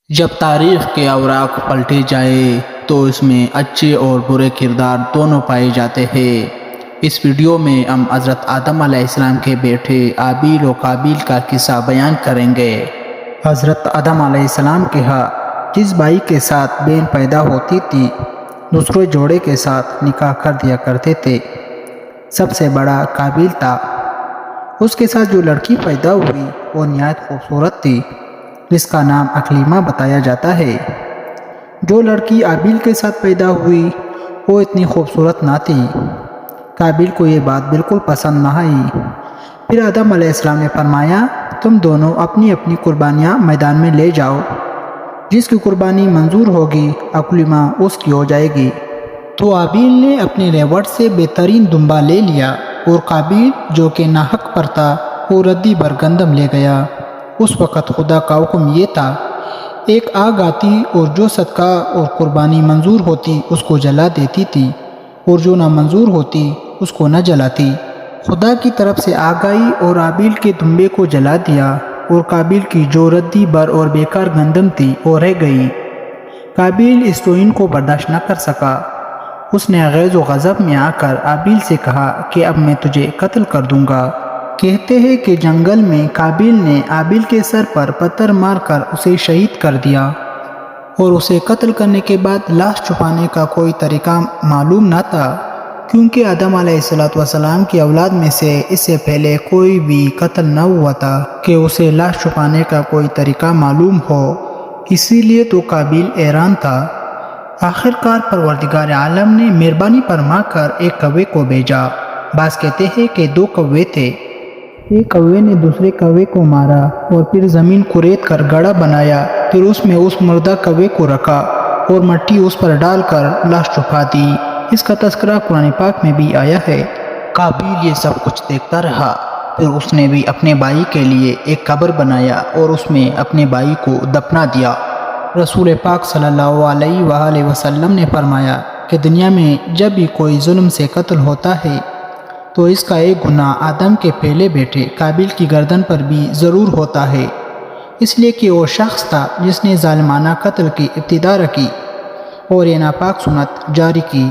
جب تاریخ کے اوراق پلٹے جائے تو اس میں اچھے اور برے کردار دونوں پائے جاتے ہیں۔ اس ویڈیو میں ہم حضرت آدم علیہ السلام کے بیٹے آبیل و قابیل کا قصہ بیان کریں گے۔ حضرت آدم علیہ السلام کے ہاں جس بھائی کے ساتھ بہن پیدا ہوتی تھی دوسرے جوڑے کے ساتھ نکاح کر دیا کرتے تھے۔ سب سے بڑا قابیل تھا۔ اس کے ساتھ جو لڑکی پیدا ہوئی وہ نہایت خوبصورت تھی جس کا نام اکلیمہ بتایا جاتا ہے۔ جو لڑکی آبیل کے ساتھ پیدا ہوئی وہ اتنی خوبصورت نہ تھی۔ قابیل کو یہ بات بالکل پسند نہ آئی۔ پھر آدم علیہ السلام نے فرمایا تم دونوں اپنی اپنی قربانیاں میدان میں لے جاؤ، جس کی قربانی منظور ہوگی اکلیمہ اس کی ہو جائے گی۔ تو آبیل نے اپنے ریوڑ سے بہترین دمبا لے لیا اور قابیل جو کہ ناحق پر تھا وہ ردی بھر گندم لے گیا۔ اس وقت خدا کا حکم یہ تھا ایک آگ آتی اور جو صدقہ اور قربانی منظور ہوتی اس کو جلا دیتی تھی اور جو نہ منظور ہوتی اس کو نہ جلاتی۔ خدا کی طرف سے آگ آئی اور آبیل کے دمبے کو جلا دیا اور قابیل کی جو ردی بھر اور بیکار گندم تھی وہ رہ گئی۔ قابیل اس توہین کو برداشت نہ کر سکا۔ اس نے غیظ و غضب میں آ کر آبیل سے کہا کہ اب میں تجھے قتل کر دوں گا۔ کہتے ہیں کہ جنگل میں قابیل نے آبیل کے سر پر پتھر مار کر اسے شہید کر دیا اور اسے قتل کرنے کے بعد لاش چھپانے کا کوئی طریقہ معلوم نہ تھا، کیونکہ آدم علیہ السلام کی اولاد میں سے اس سے پہلے کوئی بھی قتل نہ ہوا تھا کہ اسے لاش چھپانے کا کوئی طریقہ معلوم ہو۔ اسی لیے تو قابیل حیران تھا۔ آخرکار پروردگار عالم نے مہربانی فرما کر ایک کوے کو بھیجا۔ بعض کہتے ہیں کہ 2 کوے تھے۔ ایک کوے نے دوسرے کوے کو مارا اور پھر زمین کریت کر گڑھا بنایا، پھر اس میں اس مردہ کوے کو رکھا اور مٹی اس پر ڈال کر لاش چھپا دی۔ اس کا تذکرہ قرآن پاک میں بھی آیا ہے۔ قابیل یہ سب کچھ دیکھتا رہا، پھر اس نے بھی اپنے بھائی کے لیے ایک قبر بنایا اور اس میں اپنے بھائی کو دفنا دیا۔ رسول پاک صلی اللہ علیہ وآلہ وسلم نے فرمایا کہ دنیا میں جب بھی کوئی ظلم سے قتل ہوتا ہے تو اس کا ایک گناہ آدم کے پہلے بیٹے قابیل کی گردن پر بھی ضرور ہوتا ہے، اس لیے کہ وہ شخص تھا جس نے ظالمانہ قتل کی ابتدا رکھی اور یہ ناپاک سنت جاری کی۔